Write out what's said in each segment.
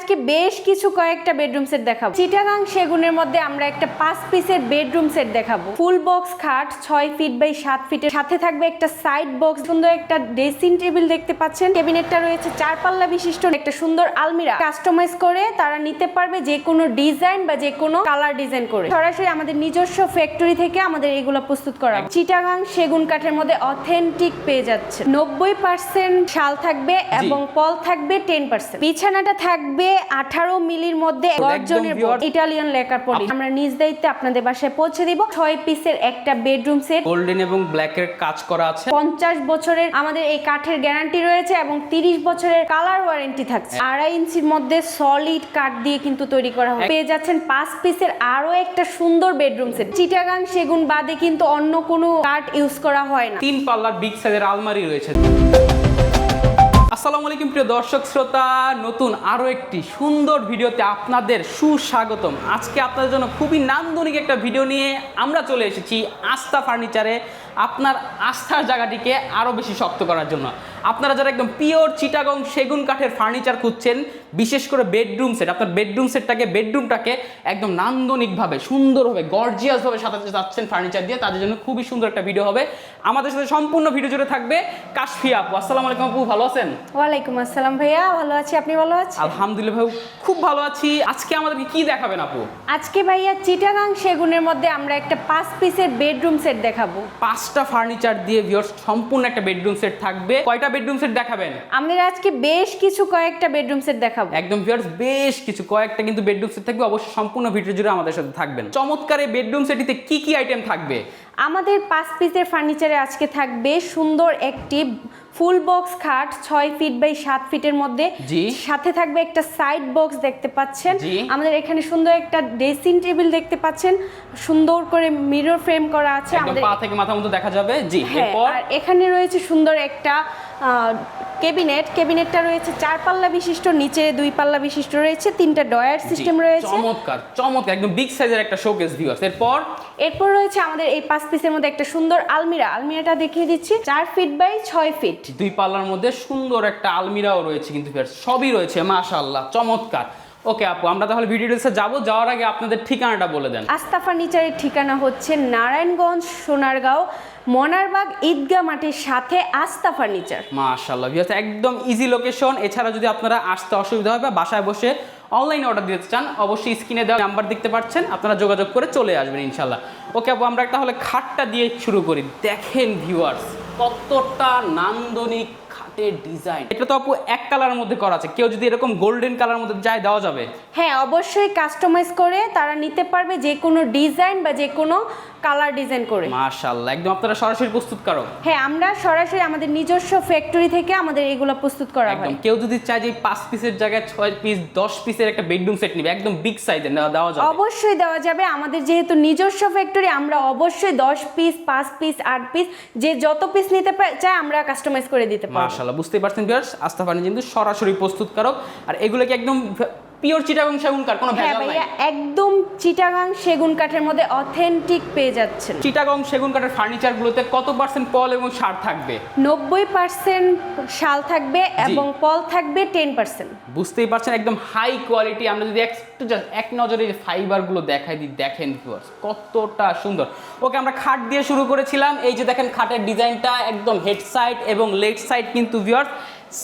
আজকে বেশ কিছু কয়েকটা বেডরুম সেট দেখাবো। চিটাগাং সেগুনের মধ্যে আমরা একটা 5 পিসের বেডরুম সেট দেখাবো। ফুল বক্স খাট 6 ফিট বাই 7 ফিটের, সাথে থাকবে একটা সাইড বক্স, সুন্দর একটা ড্রেসিং টেবিল দেখতে পাচ্ছেন। ক্যাবিনেটটা রয়েছে 4 পাল্লা বিশিষ্ট, একটা সুন্দর আলমিরা। কাস্টমাইজ করে তারা নিতে পারবে যে কোনো ডিজাইন বা যে কোনো কালার ডিজাইন করে। সরাসরি আমাদের নিজস্ব ফ্যাক্টরি থেকে আমাদের এগুলো প্রস্তুত করা। চিটাগাং সেগুন কাঠের মধ্যে অথেন্টিক পেয়ে যাচ্ছে। 90% শাল থাকবে এবং পল থাকবে 10%। বিছানাটা থাকবে 18 মিলির মধ্যে গর্জনের ইটালিয়ান লেকার পলি। আমরা নিজ দায়িত্বে আপনাদের বাসায় পৌঁছে দিব। 6 পিসের একটা বেডরুম সেট, গোল্ডেন এবং ব্ল্যাকের কাজ করা আছে। 50 বছরের আমাদের এই কাঠের গ্যারান্টি রয়েছে এবং 30 বছরের কালার ওয়ারেন্টি থাকছে। 2.5 ইঞ্চির মধ্যে সলিড কাঠ দিয়ে কিন্তু তৈরি করা হবে। পেয়ে যাচ্ছেন 5 পিসের আরো একটা সুন্দর বেডরুম সেট। চিটাগাং সেগুন বাদে কিন্তু অন্য কোনো কাঠ ইউজ করা হয় না। 3 পাল্লার বিগ সাইজের আলমারি রয়েছে। আসসালামু আলাইকুম প্রিয় দর্শক শ্রোতা, নতুন আরো একটি সুন্দর ভিডিওতে আপনাদের সুস্বাগতম। আজকে আপনাদের জন্য খুবই নান্দনিক একটা ভিডিও নিয়ে আমরা চলে এসেছি আস্থা ফার্নিচারে, আপনার আস্থার জায়গাটিকে আরো বেশি শক্ত করার জন্য। আপনারা যারা একদম পিওর চিটাগং সেগুন কাঠের ফার্নিচার খুঁজছেন, বিশেষ করে বেডরুম সেট, আপনার বেডরুমটাকে একদম নান্দনিকভাবে, সুন্দরভাবে, গর্জিয়াসভাবে সাজাতে যাচ্ছেন ফার্নিচার দিয়ে, তাদের জন্য খুবই সুন্দর একটা ভিডিও হবে। আমাদের সাথে সম্পূর্ণ ভিডিও জুড়ে থাকবে কাশফিয়া আপু। আসসালামু আলাইকুম আপু, ভালো আছেন? ওয়ালাইকুম আসসালাম ভাইয়া, ভালো আছি। আপনি ভালো আছেন? আলহামদুলিল্লাহ ভাই, খুব ভালো আছি। আজকে আমাদেরকে কি দেখাবেন আপু? আজকে ভাইয়া চিটাগাং সেগুনের মধ্যে আমরা একটা 5 পিসের বেডরুম সেট দেখাবো। 5টা ফার্নিচার দিয়ে ভিউয়ার্স সম্পূর্ণ একটা বেডরুম সেট থাকবে। কয়টা বেডরুম সেট দেখাবেন? আমাদের আজকে বেশ কিছু কয়েকটা বেডরুম সেট দেখাবো। একদম ভিউয়ার্স, বেশ কিছু কয়েকটা কিন্তু বেডরুম সেট থাকবে। অবশ্যই সম্পূর্ণ ভিডিও জুড়ে আমাদের সাথে থাকবেন। চমৎকার এই বেডরুম সেটটিতে কি কি আইটেম থাকবে? আমাদের 5 পিসের ফার্নিচারে আজকে থাকবে সুন্দর একটি ফুল বক্স খাট 6 ফিট বাই 7 ফিটের মধ্যে, সাথে থাকবে একটা সাইড বক্স দেখতে পাচ্ছেন। আমাদের এখানে সুন্দর একটা ড্রেসিং টেবিল দেখতে পাচ্ছেন, সুন্দর করে মিরর ফ্রেম করা আছে, আমাদের পা থেকে মাথা পর্যন্ত দেখা যাবে। জি, এরপর আর এখানে রয়েছে সুন্দর একটা ক্যাবিনেটটা রয়েছে 4 পাল্লা বিশিষ্ট, নিচে 2 পাল্লা বিশিষ্ট রয়েছে, 3টা ডয়ার সিস্টেম রয়েছে। চমৎকার চমৎকার, একদম বিগ সাইজের একটা শোকেস ভিউয়ার্স। এরপর রয়েছে আমাদের এই 5 পিসের মধ্যে একটা সুন্দর আলমিরাটা দেখিয়ে দিচ্ছি, 4 ফিট বাই 6 ফিট, 2 পাল্লার মধ্যে সুন্দর একটা আলমিরাও রয়েছে কিন্তু ভিউয়ার্স, সবই রয়েছে মাশাআল্লাহ, চমৎকার। ওকে আপু, আমরা তাহলে ভিডিও ডিটেইলসে যাওয়ার আগে আপনাদের ঠিকানাটা বলে দেন। আস্থা ফার্নিচারের ঠিকানা হচ্ছে নারায়ণগঞ্জ, সোনারগাঁও, মনারবাগ ঈদগাহ মাঠের সাথে আস্থা ফার্নিচার। মাশাআল্লাহ ভিউয়ার্স, একদম ইজি লোকেশন। এছাড়া যদি আপনারা আসতে অসুবিধা হয় বা বাসায় বসে অনলাইনে অর্ডার দিতে চান, অবশ্যই স্ক্রিনে দেওয়া নাম্বার দেখতে পাচ্ছেন, আপনারা যোগাযোগ করে চলে আসবেন ইনশাআল্লাহ। ওকে আপু, আমরা তাহলে খাটটা দিয়ে শুরু করি। দেখেন ভিউয়ার্স, কতটা নান্দনিক খাটের ডিজাইন। এটা তো আপু এক কালারের মধ্যে করা আছে, কেউ যদি এরকম গোল্ডেন কালারের মধ্যে চায় দেওয়া যাবে? হ্যাঁ, অবশ্যই কাস্টমাইজ করে তারা নিতে পারবে যে কোনো ডিজাইন বা যে কোনো কালার ডিজাইন করে। মাশাআল্লাহ, একদম আপনারা সরাসরি প্রস্তুতকারক? হ্যাঁ, আমরা সরাসরি আমাদের নিজস্ব ফ্যাক্টরি থেকে আমাদের এগুলো প্রস্তুত করা হয়। কেউ যদি চায় যে 5 পিসের জায়গায় 6 পিস 10 পিসের একটা বেডরুম সেট নিবে, একদম বিগ সাইজের, দেওয়া যাবে? অবশ্যই দেওয়া যাবে। আমাদের যেহেতু নিজস্ব ফ্যাক্টরি, আমরা অবশ্যই 10 পিস, 5 পিস, 8 পিস, যে যত পিস নিতে চায় আমরা কাস্টমাইজ করে দিতে পারবো। মাশাআল্লাহ, বুঝতেই পারছেন ভিউয়ার্স, আস্থা ফার্নিচার কিন্তু সরাসরি প্রস্তুতকারক। আর এগুলো কি একদম পিওর চিটাগাং সেগুন কাঠ, কোনো ভেজাল নাই? একদম চিটাগাং সেগুন কাঠের মধ্যে অথেন্টিক পেয়ে যাচ্ছেন। চিটাগাং সেগুন কাঠের ফার্নিচারগুলোতে কত পার্সেন্ট পল এবং সার থাকবে? 90% শাল থাকবে এবং পল থাকবে 10%। বুঝতেই পারছেন, একদম হাই কোয়ালিটি। আমরা যদি একটু এক নজরে যে ফাইবারগুলো দেখাই দিই, দেখেন ভিউয়ার্স কতটা সুন্দর। ওকে, আমরা খাট দিয়ে শুরু করেছিলাম। এই যে দেখেন খাটের ডিজাইনটা, একদম হেড সাইড এবং লেগ সাইড কিন্তু ভিউয়ার্স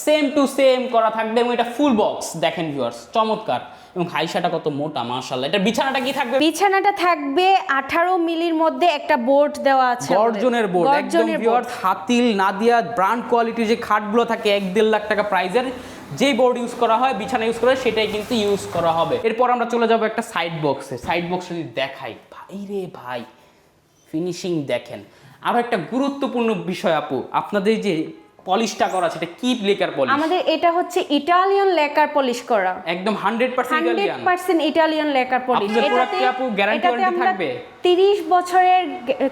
সেম টু সেম করা থাকবে এবং এটা ফুল বক্স। দেখেন ভিউয়ার্স, চমৎকার। এবং হাইসাটা কত মোটা, মাশাআল্লাহ। এটা বিছানাটা কি থাকবে? বিছানাটা থাকবে 18 মিলির মধ্যে একটা বোর্ড দেওয়া আছে, গর্জনের বোর্ড, একদম ভিউয়ার্স হাতিল নাদিয়া ব্র্যান্ড কোয়ালিটির যে খাটগুলো থাকে 1-1.5 লাখ টাকা প্রাইজের, যেই বোর্ড ইউজ করা হয়, বিছানা ইউজ করা হয়, সেটাই কিন্তু ইউজ করা হবে। এরপর আমরা চলে যাব একটা সাইড বক্সে। সাইড বক্স যদি দেখাই, ভাই রে ভাই, ফিনিশিং দেখেন। আরো একটা গুরুত্বপূর্ণ বিষয় আপু, আপনাদের যে পলিশটা করা আছে, এটা কি লেকার পলিশ? আমাদের এটা হচ্ছে ইটালিয়ান লেকার পলিশ করা, একদম 100% ইটালিয়ান লেকার পলিশ। এটাতে আপু গ্যারান্টি ওয়ারেন্টি থাকবে? 30 বছরের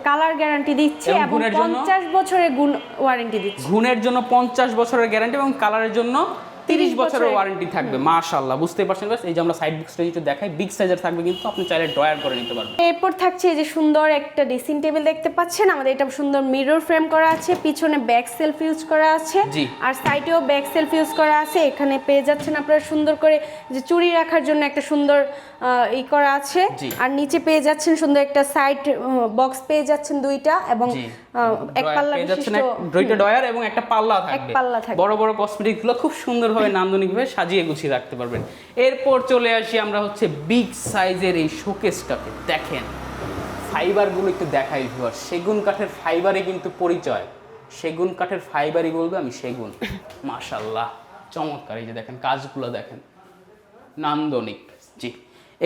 কালার গ্যারান্টি দিচ্ছে এবং 50 বছরের গুণ ওয়ারেন্টি দিচ্ছে। গুণের জন্য 50 বছরের গ্যারান্টি এবং কালারের জন্য 30 বছরের ওয়ারেন্টি থাকবে। মাশাআল্লাহ, বুঝতে পারছেন গাইস। এই যে আমরা সাইড বক্সটা যেটা দেখাই, বিগ সাইজের থাকবে, কিন্তু আপনি চাইলে ড্রয়ার করে নিতে পারবেন। এরপর থাকছে এই যে সুন্দর একটা ড্রেসিং টেবিল দেখতে পাচ্ছেন, আমাদের এটা সুন্দর মিরর ফ্রেম করা আছে, পিছনে ব্যাক সেলফ ইউজ করা আছে, জি। আর সাইডেও ব্যাক সেলফ ইউজ করা আছে। এখানে পেয়ে যাচ্ছেন আপনারা সুন্দর করে যে চুড়ি রাখার জন্য একটা সুন্দর ই করা আছে, জি। আর নিচে পেয়ে যাচ্ছেন সুন্দর একটা সাইড বক্স পেয়ে যাচ্ছেন দুইটা, এবং এক পাল্লা পেয়ে যাচ্ছেন বিশিষ্ট দুইটা ড্রয়ার এবং একটা পাল্লা থাকবে। পাল্লা থাকবে। বড় বড় কসমেটিক গুলো খুব সুন্দরভাবে নান্দনিকভাবে সাজিয়ে গুছিয়ে রাখতে পারবেন। এরপর চলে আসি আমরা হচ্ছে বিগ সাইজের এই শোকেসটাকে। দেখেন ফাইবারগুলো একটু দেখাই ভিউয়ার, সেগুন কাঠের ফাইবারে কিন্তু পরিচয়, সেগুন কাঠের ফাইবারই বলবে আমি সেগুন। মাশাআল্লাহ, চমৎকার। এই যে দেখেন কাজগুলো দেখেন, নান্দনিক। জি,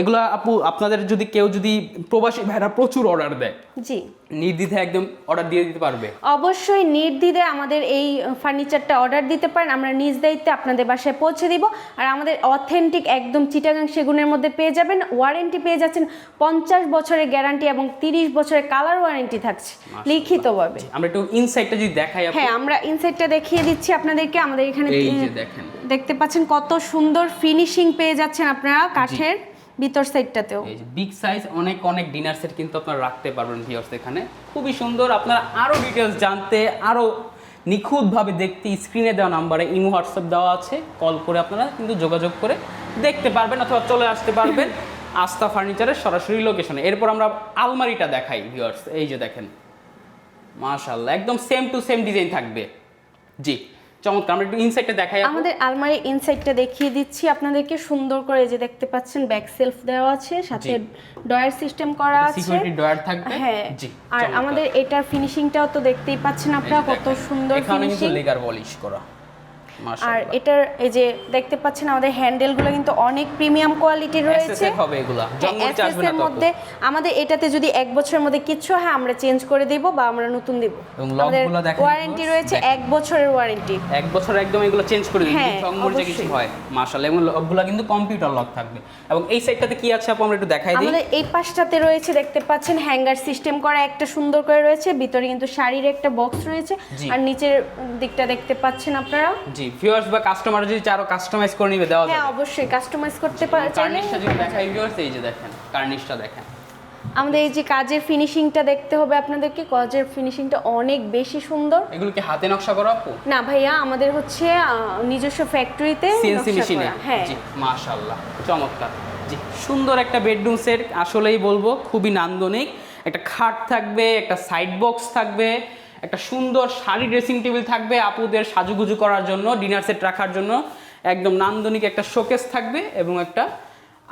এগুলা আপু আপনাদের যদি কেউ যদি প্রবাসী ভাইরা প্রচুর অর্ডার দেয়, জি, নির্দ্বিধায় একদম অর্ডার দিয়ে দিতে পারবে? অবশ্যই নির্দ্বিধায় আমাদের এই ফার্নিচারটা অর্ডার দিতে পারেন, আমরা নিজ দায়িত্বে আপনাদের বাসায় পৌঁছে দিব। আর আমাদের অথেন্টিক একদম চিটাগাং সেগুনের মধ্যে পেয়ে যাবেন। ওয়ারেন্টি পেয়ে যাচ্ছেন 50 বছরের গ্যারান্টি এবং 30 বছরের কালার ওয়ারেন্টি থাকছে লিখিতভাবে। আমরা একটু ইনসাইডটা যদি দেখাই আপু। হ্যাঁ, আমরা ইনসাইডটা দেখিয়ে দিচ্ছি আপনাদেরকে। আমাদের এখানে এই যে দেখেন, দেখতে পাচ্ছেন কত সুন্দর ফিনিশিং পেয়ে যাচ্ছেন আপনারা কাঠের ভিতর সাইডটাতেও। এই যে বিগ সাইজ অনেক অনেক ডিনার সেট কিন্তু আপনারা রাখতে পারবেন ভিউয়ার্স। এখানে খুবই সুন্দর। আপনারা আরো ডিটেইলস জানতে, আরো নিখুঁতভাবে দেখতে স্ক্রিনে দেওয়া নম্বরে ইমো হোয়াটসঅ্যাপ দেওয়া আছে, কল করে আপনারা কিন্তু যোগাযোগ করে দেখতে পারবেন অথবা চলে আসতে পারবেন আস্থা ফার্নিচারের সরাসরি লোকেশনে। এরপর আমরা আলমারিটা দেখাই ভিউয়ার্স। এই যে দেখেন, মাশাআল্লাহ, একদম সেম টু সেম ডিজাইন থাকবে। জি, চমৎকার। আমরা একটু ইনসাইডটা দেখাই। আমাদের আলমারির ইনসাইডটা দেখিয়ে দিচ্ছি আপনাদেরকে সুন্দর করে। যে দেখতে পাচ্ছেন ব্যাক সেলফ দেওয়া আছে, সাথে ডয়ার সিস্টেম করা আছে, সিকিউরিটি ডয়ার থাকবে। হ্যাঁ, জি, আর আমাদের এটার ফিনিশিংটাও তো দেখতেই পাচ্ছেন আপনারা কত সুন্দর এখানে কিন্তু ফিনিশিং। লেগার পলিশ করা, আর মাশাআল্লাহ। এটার এই যে দেখতে পাচ্ছেন আমাদের হ্যান্ডেলগুলো কিন্তু অনেক প্রিমিয়াম কোয়ালিটির রয়েছে। এসএসএফ হবে এগুলা, জঙ্গল আসবে না এর মধ্যে আমাদের এটাতে যদি 1 বছরের মধ্যে কিছু হয় আমরা চেঞ্জ করে দেব বা আমরা নতুন দেব। এবং লকগুলো দেখেন, ওয়ারেন্টি রয়েছে 1 বছরের ওয়ারেন্টি। 1 বছর একদম এগুলো চেঞ্জ করে দিন, হ্যাঁ, জঙ্গল কিছু হয়। মাশাআল্লাহ, এবং লকগুলো কিন্তু কম্পিউটার লক থাকবে। এবং এই সাইডটাতে কি আছে আপু আমরা একটু দেখাই দিই। আমাদের এই পাশটাতে রয়েছে দেখতে পাচ্ছেন হ্যাঙ্গার সিস্টেম করা একটা সুন্দর করে রয়েছে, ভিতরে কিন্তু শাড়ির একটা বক্স রয়েছে, আর নিচের দিকটা দেখতে পাচ্ছেন আপনারা। জি, ভিউয়ার্স বা কাস্টমার যদি চারো কাস্টমাইজ করে নিবে দেওয়া যাবে। হ্যাঁ, অবশ্যই কাস্টমাইজ করতে চাইলে। কার্নিশটা যদি দেখাই ভিউয়ার্স, এই যে দেখেন কার্নিশটা দেখেন। আমাদের এই যে কাজের ফিনিশিংটা দেখতে হবে আপনাদেরকে, কাজের ফিনিশিংটা অনেক বেশি সুন্দর। এগুলো কি হাতে নকশা করা আপু? না ভাইয়া, আমাদের হচ্ছে নিজস্ব ফ্যাক্টরিতে সিএনসি মেশিনে। হ্যাঁ, জি, মাশাআল্লাহ, চমৎকার। জি, সুন্দর একটা বেডরুম সেট, আসলেই বলবো খুবই নান্দনিক। একটা খাট থাকবে, একটা সাইড বক্স থাকবে, একটা সুন্দর শাড়ি ড্রেসিং টেবিল থাকবে আপুদের সাজুগুজু করার জন্য, ডিনার সেট রাখার জন্য একদম নান্দনিক একটা শোকেস থাকবে, এবং একটা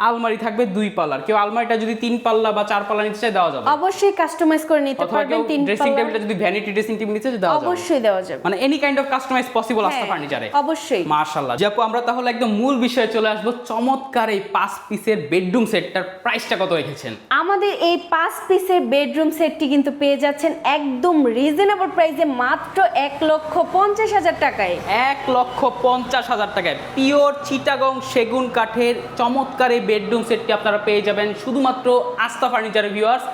আলমারি থাকবে 2 পাল্লার। কেউ আলমারিটা যদি 3 পাল্লা বা 4 পাল্লা নিতে চায় দেওয়া যাবে, অবশ্যই কাস্টমাইজ করে নিতে অথবা পারবেন। 3 ড্রেসিং পাল্লা টেবিলটা যদি ভ্যানিটি ড্রেসিং টেবিল নিতে চায় দেওয়া যাবে, অবশ্যই দেওয়া যাবে। মানে any kind of customize possible Astha হ্যাঁ, ফার্নিচারে। অবশ্যই। মাশাআল্লাহ। আপু আমরা তাহলে একদম মূল বিষয়ে চলে আসবো। চমৎকার এই 5 পিসের বেডরুম সেটটার প্রাইসটা কত রেখেছেন? আমাদের এই 5 পিসের বেডরুম সেটটি কিন্তু পেয়ে যাচ্ছেন একদম রিজনেবল প্রাইসে, মাত্র 1,50,000 টাকায়। 1,50,000 টাকায় পিওর চিটাগং সেগুন কাঠের চমৎকার এই বেডরুম সেটটি আপনারা পেয়ে যাবেন শুধুমাত্র আস্থা ফার্নিচারের ভিউয়ার্স।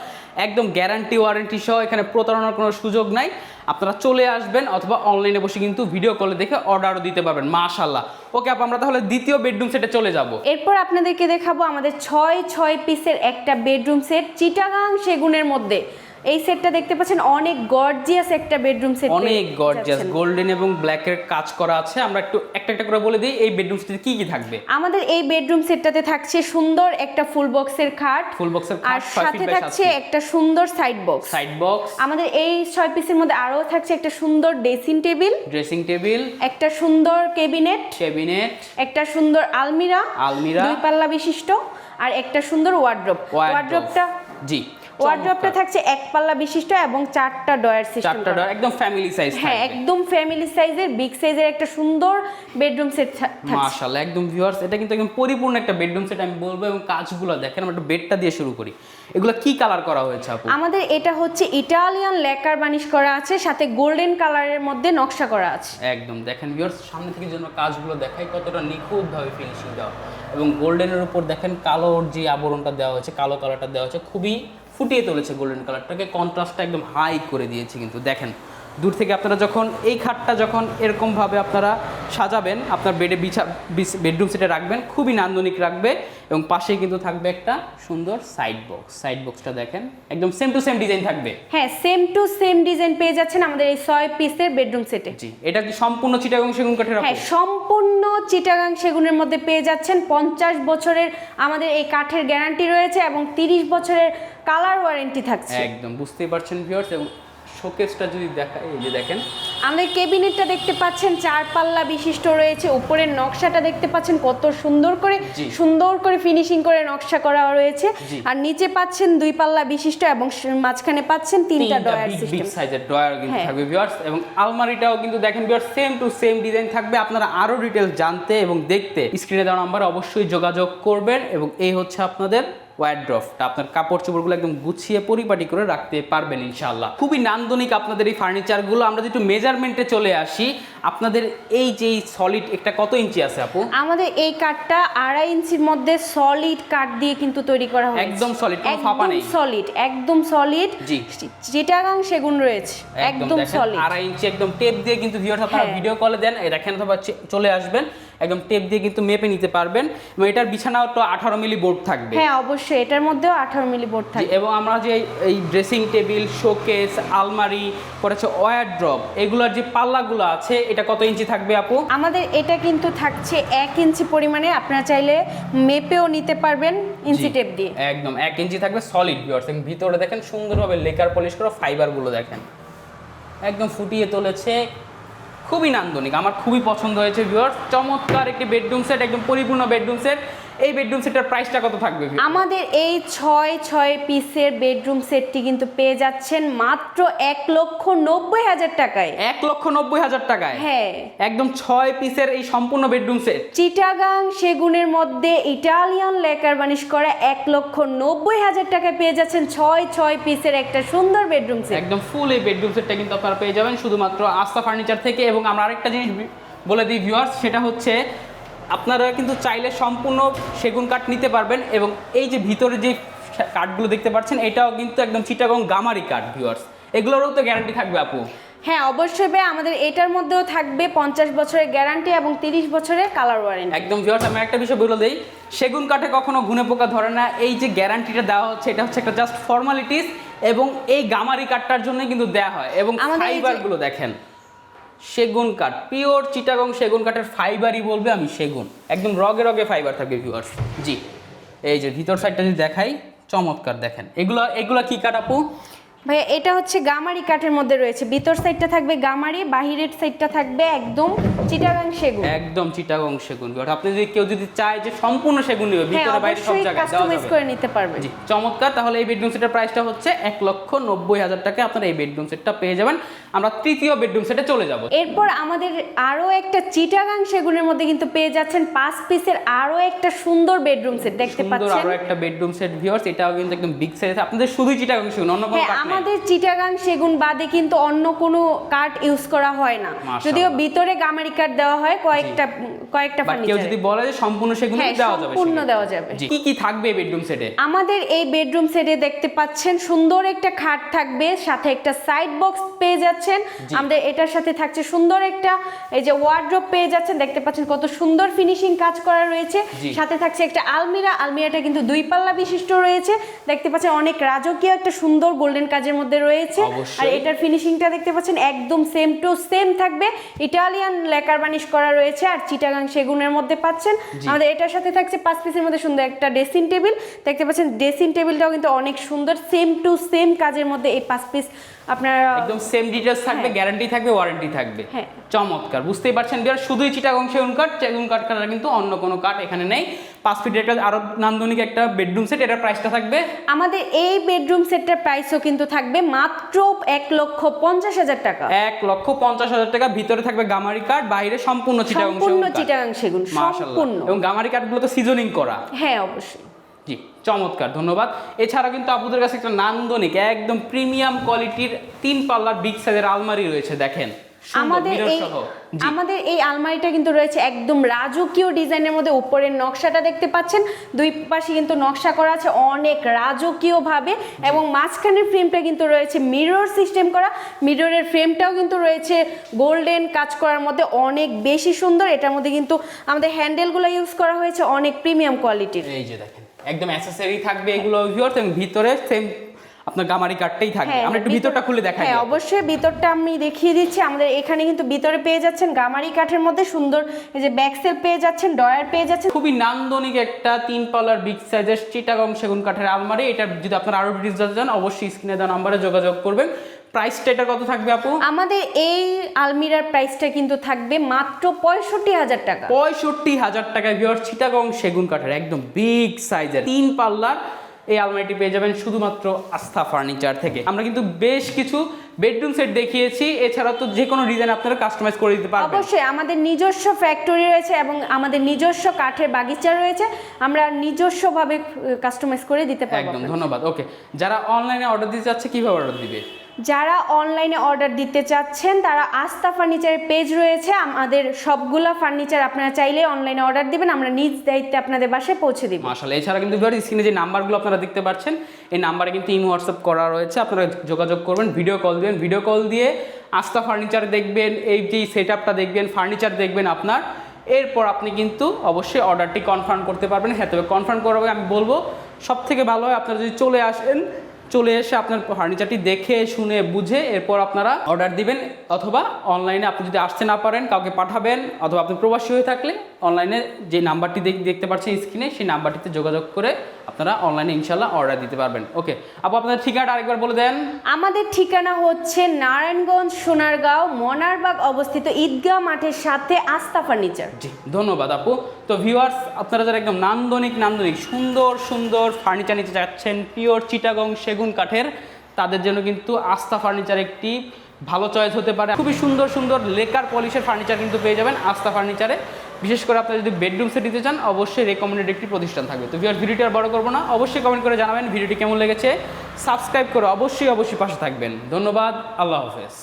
একদম গ্যারান্টি ওয়ারেন্টি সহ, এখানে প্রতারণার কোনো সুযোগ নাই। আপনারা চলে আসবেন অথবা অনলাইনে বসে কিন্তু ভিডিও কলে দেখে অর্ডারও দিতে পারবেন। মাশাআল্লাহ। ওকে আপু, আমরা তাহলে দ্বিতীয় বেডরুম সেটে চলে যাব। এরপর আপনাদেরকে দেখাবো আমাদের 6 পিসের একটা বেডরুম সেট চিটাগাং সেগুনের মধ্যে। এই সেটটা দেখতে পাচ্ছেন অনেক গর্জিয়াস একটা বেডরুম সেট, অনেক গর্জিয়াস গোল্ডেন এবং ব্ল্যাকের কাজ করা আছে। আমরা একটু একটা একটা করে বলে দিই এই বেডরুম সেটে কি কি থাকবে। আমাদের এই বেডরুম সেটটাতে থাকছে সুন্দর একটা ফুল বক্সের খাট, ফুল বক্সের আর খাট 6 সাথে ফিট বাই 7 থাকছে ফিট, একটা সুন্দর সাইড বক্স। Side box. আমাদের এই 6 পিসের মধ্যে আরো থাকছে একটা সুন্দর ড্রেসিং টেবিল, ড্রেসিং টেবিল, একটা সুন্দর ক্যাবিনেট, একটা সুন্দর আলমিরা 2 পাল্লা বিশিষ্ট, আর একটা সুন্দর ওয়ার্ড্রোবটা জি, ওয়ার্ড্রোবটা থাকছে 1 পাল্লা বিশিষ্ট এবং 4টা ডয়ার সিস্টেম, 4টা ডয়ার, একদম ফ্যামিলি সাইজ। হ্যাঁ, একদম ফ্যামিলি সাইজের বিগ সাইজের একটা সুন্দর বেডরুম সেট থাকছে। মাশাআল্লাহ, একদম ভিউয়ার্স এটা কিন্তু একদম পরিপূর্ণ একটা বেডরুম সেট আমি বলবো। এবং কাজগুলো দেখেন, আমরা একটু বেডটা দিয়ে শুরু করি। এগুলো কি কালার করা হয়েছে আপু? আমাদের এটা হচ্ছে ইটালিয়ান লেকার বানিশ করা আছে, সাথে গোল্ডেন কালারের মধ্যে নকশা করা আছে। একদম দেখেন ভিউয়ার্স, সামনে থেকে জন্য কাজগুলো দেখাই কতটা নিখুঁতভাবে ফিনিশিং দেওয়া, এবং গোল্ডেনের উপর দেখেন কালোর যে আবরণটা দেওয়া হয়েছে, কালো কালারটা দেওয়া হয়েছে, খুবই ফুটিয়ে তুলেছে গোল্ডেন কালারটাকে, কন্ট্রাস্টটা একদম হাই করে দিয়েছে। কিন্তু দেখেন দূর থেকে আপনারা যখন এই খাটটা যখন এরকমভাবে আপনারা সাজাবেন, আপনার বেডে বেডরুম সেটে রাখবেন, খুবই নান্দনিক রাখবে। এবং পাশেই কিন্তু থাকবে একটা সুন্দর সাইড বক্সটা দেখেন, একদম সেম টু সেম ডিজাইন থাকবে। হ্যাঁ, সেম টু সেম ডিজাইন পেয়ে যাচ্ছেন আমাদের এই 6 পিসের বেডরুম সেটে। জি, এটা কি সম্পূর্ণ চিটাগাং সেগুন কাঠের? হ্যাঁ, সম্পূর্ণ চিটাগাং সেগুনের মধ্যে পেয়ে যাচ্ছেন। 50 বছরের আমাদের এই কাঠের গ্যারান্টি রয়েছে এবং 30 বছরের কালার ওয়ারেন্টি থাকছে। একদম বুঝতেই পারছেন ভিউয়ার্স। এবং শোকেসটা যদি দেখাই, এই যে দেখেন আমাদের কেবিনেটটা দেখতে পাচ্ছেন 4 পাল্লা বিশিষ্ট রয়েছে। উপরের নকশাটা দেখতে পাচ্ছেন কত সুন্দর করে ফিনিশিং করে নকশা করা রয়েছে। আর নিচে পাচ্ছেন 2 পাল্লা বিশিষ্ট এবং মাঝখানে পাচ্ছেন 3টা ডয়ার সিস্টেম, বিগ সাইজের ডয়ার কিন্তু থাকবে ভিউয়ার্স। এবং আলমারিটাও কিন্তু দেখেন viewers same to same design থাকবে। আপনারা আরো ডিটেইলস জানতে এবং দেখতে স্ক্রিনে দেওয়া নাম্বারে অবশ্যই যোগাযোগ করবেন। এবং এই হচ্ছে আপনাদের ওয়ার্ড্রপটা, আপনার কাপড় চোপড়গুলো একদম গুছিয়ে পরিপাটি করে রাখতে পারবেন ইনশাআল্লাহ। খুবই নান্দনিক আপনাদের এই ফার্নিচারগুলো। আমরা যেটু মেজারমেন্টে চলে আসি, আপনাদের এই যে সলিড একটা কত ইঞ্চি আছে আপু? আমাদের এই কাঠটা 2.5 ইঞ্চির মধ্যে সলিড কাঠ দিয়ে কিন্তু তৈরি করা হয়েছে। একদম সলিড, কোনো ফাঁপা নেই। একদম সলিড। জি, চিটাগাং সেগুন রয়েছে, একদম সলিড। 2.5 ইঞ্চি একদম টেপ দিয়ে কিন্তু ভিউয়ার্স আপনারা ভিডিও কলে দেন, দেখেন অথবা চলে আসবেন, একদম টেপ দিয়ে কিন্তু মেপে নিতে পারবেন। এবং এটার বিছানাও তো 18 মিলি বোর্ড থাকবে। হ্যাঁ, অবশ্যই এটার মধ্যেও 18 মিলি বোর্ড থাকবে। এবং আমরা যে এই ড্রেসিং টেবিল, শোকেস, আলমারি, করেছে ওয়ার্ড্রপ, এগুলোর যে পাল্লাগুলো আছে, এটা কত ইঞ্চি থাকবে আপু? আমাদের এটা কিন্তু থাকছে 1 ইঞ্চি পরিমাণে। আপনারা চাইলে মেপেও নিতে পারবেন ইঞ্চি টেপ দিয়ে। একদম 1 ইঞ্চি থাকবে সলিড ভিউয়ার্স। এবং ভিতরে দেখেন সুন্দরভাবে লেকার পলিশ করা ফাইবারগুলো দেখেন একদম ফুটিয়ে তুলেছে, খুবই নান্দনিক। আমার খুবই পছন্দ হয়েছে ভিউয়ার্স। চমৎকার একটি বেডরুম সেট, একদম পরিপূর্ণ বেডরুম সেট। এই বেডরুম সেটের প্রাইসটা কত থাকবে? আমাদের এই 6 পিসের বেডরুম সেটটি কিন্তু পেয়ে যাচ্ছেন মাত্র 1,90,000 টাকায়। 1,90,000 টাকায়? হ্যাঁ, একদম 6 পিসের এই সম্পূর্ণ বেডরুম সেট চিটাগাং সেগুনের মধ্যে ইটালিয়ান লেকার বানিশ করা 1,90,000 টাকায় পেয়ে যাচ্ছেন 6 পিসের একটা সুন্দর বেডরুম সেট। একদম ফুল এই বেডরুম সেটটা কিন্তু আপনারা পেয়ে যাবেন শুধুমাত্র আস্থা ফার্নিচার থেকে। এবং আমরা আরেকটা জিনিস বলে দিই ভিউয়ার্স, সেটা হচ্ছে আপনারা কিন্তু চাইলে সম্পূর্ণ সেগুন কাঠ নিতে পারবেন। এবং এই যে ভিতরে যে কাঠগুলো দেখতে পাচ্ছেন, এটাও কিন্তু একদম চিটাগং গামারি কাঠ ভিউয়ার্স। এগুলোরও তো গ্যারান্টি থাকবে আপু? হ্যাঁ, অবশ্যই ভাই। আমাদের এটার মধ্যেও থাকবে 50 বছরের গ্যারান্টি এবং 30 বছরের কালার ওয়ারেন্টি। একদম ভিউয়ার্স, আমি একটা বিষয় বলে দেই, সেগুন কাঠে কখনো ঘুনে পোকা ধরে না। এই যে গ্যারান্টিটা দেওয়া হচ্ছে, এটা হচ্ছে একটা জাস্ট ফর্মালিটিস। এবং এই গামারি কাঠটার জন্যই কিন্তু দেওয়া হয়। এবং ফাইবারগুলো দেখেন, সেগুন কাঠ, পিওর চিটাগং সেগুন কাঠের ফাইবারই বলবে আমি সেগুন, একদম রগে রগে ফাইবার থাকবে ভিউয়ার্স। জি, এই যে ভিতর সাইডটা যদি দেখাই, চমৎকার দেখেন। এগুলা কি কাঠ আপু? ভাইয়া, এটা হচ্ছে গামারি কাঠের মধ্যে রয়েছে। ভিতর সাইডটা থাকবে গামারি, বাহিরের সাইডটা থাকবে একদম চিটাগাং সেগুন। একদম চিটাগং সেগুন। আপনি যদি কেউ চায় যে সম্পূর্ণ সেগুন নেবে, ভিতরে বাইরে সব জায়গায় দেওয়া কাস্টমাইজ যাবে, করে নিতে পারবেন। জি, চমৎকার। তাহলে এই বেডরুম সেটের প্রাইসটা হচ্ছে 1,90,000 টাকা। আপনারা এই বেডরুম সেটটা পেয়ে যাবেন। আমরা তৃতীয় বেডরুম সেটে চলে যাব। এরপর আমাদের আরো একটা চিটাগাং সেগুনের মধ্যে কিন্তু পেয়ে যাচ্ছেন 5 পিসের আরো একটা সুন্দর বেডরুম সেট দেখতে পাচ্ছেন। আরো একটা বেডরুম সেট ভিউয়ার্স, এটাও কিন্তু একদম বিগ সাইজ। আপনাদের শুধু চিটাগাং সেগুন, অন্য কোনো কাঠ নেই? আমাদের চিটাগাং সেগুন বাদে কিন্তু অন্য কোনো কাঠ ইউজ করা হয় না। যদিও ভিতরে গামারি কাঠ দেওয়া হয় কয়েকটা ফার্নিচারে। কেউ যদি বলে যে সম্পূর্ণ সেগুন দেওয়া যাবে, সম্পূর্ণ দেওয়া যাবে। কি কি থাকবে এই বেডরুম সেটে? আমাদের এই বেডরুম সেটে দেখতে পাচ্ছেন সুন্দর একটা খাট থাকবে, সাথে একটা সাইড বক্স পেয়ে যাচ্ছেন। আমাদের এটার সাথে থাকছে সুন্দর একটা এই যে ওয়ার্ড্রপ পেয়ে যাচ্ছেন। দেখতে পাচ্ছেন কত সুন্দর ফিনিশিং কাজ করা রয়েছে। সাথে থাকছে একটা আলমিরাটা কিন্তু 2 পাল্লা বিশিষ্ট রয়েছে। দেখতে পাচ্ছেন অনেক রাজকীয় একটা সুন্দর গোল্ডেন কাজের মধ্যে রয়েছে। আর এটার ফিনিশিংটা দেখতে পাচ্ছেন একদম সেম টু সেম থাকবে। ইটালিয়ান লেকার বানিশ করা রয়েছে আর চিটাগাং সেগুনের মধ্যে পাচ্ছেন। আমাদের এটার সাথে থাকছে 5 পিসের মধ্যে সুন্দর একটা ড্রেসিং টেবিল। দেখতে পাচ্ছেন ড্রেসিং টেবিলটাও কিন্তু অনেক সুন্দর, সেম টু সেম কাজের মধ্যে এই 5 পিস আপনার একদম সেম ডিটেইলস থাকবে, গ্যারান্টি থাকবে, ওয়ারেন্টি থাকবে। চমৎকার, বুঝতেই পারছেন বিয়ার, শুধুই চিটাগং সেগুন কাঠ ছাড়া কিন্তু অন্য কোনো কাঠ এখানে নেই। 5 ফিটের একটা আরো নান্দনিক একটা বেডরুম সেট, এটার প্রাইসটা থাকবে আমাদের এই বেডরুম সেটটার প্রাইসও কিন্তু থাকবে মাত্র 1,50,000 টাকা। 1,50,000 টাকা। ভিতরে থাকবে গামারি কাঠ, বাইরে সম্পূর্ণ চিটাগং সেগুন সম্পূর্ণ। এবং গামারি কাঠগুলো তো সিজনিং করা। হ্যাঁ, অবশ্যই। জি, চমৎকার, ধন্যবাদ। এছাড়া কিন্তু আপনাদের কাছে একটা নান্দনিক একদম প্রিমিয়াম কোয়ালিটির 3 পাল্লার বিগ সাইজের আলমারি রয়েছে। দেখেন আমাদের এই আমাদের এই আলমারিটা কিন্তু রয়েছে একদম রাজকীয় ডিজাইনের মধ্যে। উপরের নকশাটা দেখতে পাচ্ছেন, দুই পাশে কিন্তু নকশা করা আছে অনেক রাজকীয় ভাবে, এবং মাঝখানের ফ্রেমটা কিন্তু রয়েছে মিরর সিস্টেম করা। মিররের ফ্রেমটাও কিন্তু রয়েছে গোল্ডেন কাজ করার মধ্যে, অনেক বেশি সুন্দর। এটার মধ্যে কিন্তু আমাদের হ্যান্ডেলগুলো ইউজ করা হয়েছে অনেক প্রিমিয়াম কোয়ালিটির। এই যে দেখেন একদম অ্যাকসেসরি থাকবে এগুলো ভিউয়ার্স, এবং ভিতরে সেম আপনার গামারি কাঠটাই থাকবে। আমরা একটু ভিতরটা খুলে দেখাই। হ্যাঁ অবশ্যই, ভিতরটা আমি দেখিয়ে দিচ্ছি। আমাদের এখানে কিন্তু ভিতরে পেয়ে যাচ্ছেন গামারি কাঠের মধ্যে সুন্দর এই যে ব্যাকসেল পেয়ে যাচ্ছেন, ডয়ার পেয়ে যাচ্ছেন। খুবই নান্দনিক একটা 3 পাল্লার বিগ সাইজের চিটাগং সেগুন কাঠের আলমারি। এটা যদি আপনারা আরো ডিটেইলস জানতে চান অবশ্যই স্ক্রিনে দেওয়া নম্বরে যোগাযোগ করবেন। প্রাইসটা এটা কত থাকবে আপু? আমাদের এই আলমিরার প্রাইসটা কিন্তু থাকবে মাত্র 65,000 টাকা। 65,000 টাকায় ভিউয়ার্স চিটাগং সেগুন কাঠের একদম বিগ সাইজের 3 পাল্লার এই আলমারিটি পেয়ে যাবেন শুধুমাত্র আস্থা ফার্নিচার থেকে। আমরা কিন্তু বেশ কিছু বেডরুম সেট দেখিয়েছি, এছাড়া তো যে কোনো ডিজাইন আপনারা কাস্টমাইজ করে দিতে পারবেন। অবশ্যই আমাদের নিজস্ব ফ্যাক্টরি রয়েছে এবং আমাদের নিজস্ব কাঠের বাগিচা রয়েছে, আমরা নিজস্বভাবে কাস্টমাইজ করে দিতে পারবো। একদম ধন্যবাদ। ওকে, যারা অনলাইনে অর্ডার দিতে চাচ্ছে কিভাবে অর্ডার দিবে? যারা অনলাইনে অর্ডার দিতে চাচ্ছেন তারা আস্থা ফার্নিচারের পেজ রয়েছে, আমাদের সবগুলা ফার্নিচার আপনারা চাইলে অনলাইনে অর্ডার দিবেন, আমরা নিজ দায়িত্বে আপনাদের বাসায় পৌঁছে দিব। মাশাআল্লাহ। এছাড়া কিন্তু স্ক্রিনে যে নাম্বারগুলো আপনারা দেখতে পাচ্ছেন এই নাম্বারে কিন্তু ইমো হোয়াটসঅ্যাপ করা রয়েছে, আপনারা যোগাযোগ করবেন, ভিডিও কল দিবেন, ভিডিও কল দিয়ে আস্থা ফার্নিচার দেখবেন, এই যে সেটআপটা দেখবেন, ফার্নিচার দেখবেন আপনার, এরপর আপনি কিন্তু অবশ্যই অর্ডারটি কনফার্ম করতে পারবেন। হ্যাঁ, তবে কনফার্ম করার আমি বলবো সব থেকে ভালো হয় আপনারা যদি চলে আসেন, চলে এসে আপনার ফার্নিচারটি দেখে শুনে বুঝে এরপর আপনারা অর্ডার দিবেন, অথবা অনলাইনে আপনি যদি আসতে না পারেন কাউকে পাঠাবেন, অথবা আপনি প্রবাসী হয়ে থাকলে অনলাইনে যে নাম্বারটি দেখতে পাচ্ছেন স্ক্রিনে সেই নাম্বারটিতে যোগাযোগ করে আপনারা অনলাইনে ইনশাল্লাহ অর্ডার দিতে পারবেন। ওকে আপু, আপনাদের ঠিকানাটা আরেকবার বলে দেন। আমাদের ঠিকানা হচ্ছে নারায়ণগঞ্জ সোনারগাঁও মনারবাগ অবস্থিত ঈদগাহ মাঠের সাথে আস্থা ফার্নিচার। জি ধন্যবাদ আপু। তো ভিউয়ার্স, আপনারা যারা একদম নান্দনিক সুন্দর সুন্দর ফার্নিচার নিতে যাচ্ছেন পিওর চিটাগং সেগুন কাঠের, তাদের জন্য কিন্তু আস্থা ফার্নিচার একটি ভালো চয়েস হতে পারে। খুবই সুন্দর সুন্দর লেকার পলিশের ফার্নিচার কিন্তু পেয়ে যাবেন আস্থা ফার্নিচারে। বিশেষ করে আপনারা যদি বেডরুম সেট দিতে চান অবশ্যই রেকমেন্ডেড একটি প্রতিষ্ঠান থাকবে। তো ভিউয়ার্স, ভিডিওটি আর বড় করবো না, অবশ্যই কমেন্ট করে জানাবেন ভিডিওটি কেমন লেগেছে, সাবস্ক্রাইব করে অবশ্যই পাশে থাকবেন। ধন্যবাদ, আল্লাহ হাফেজ।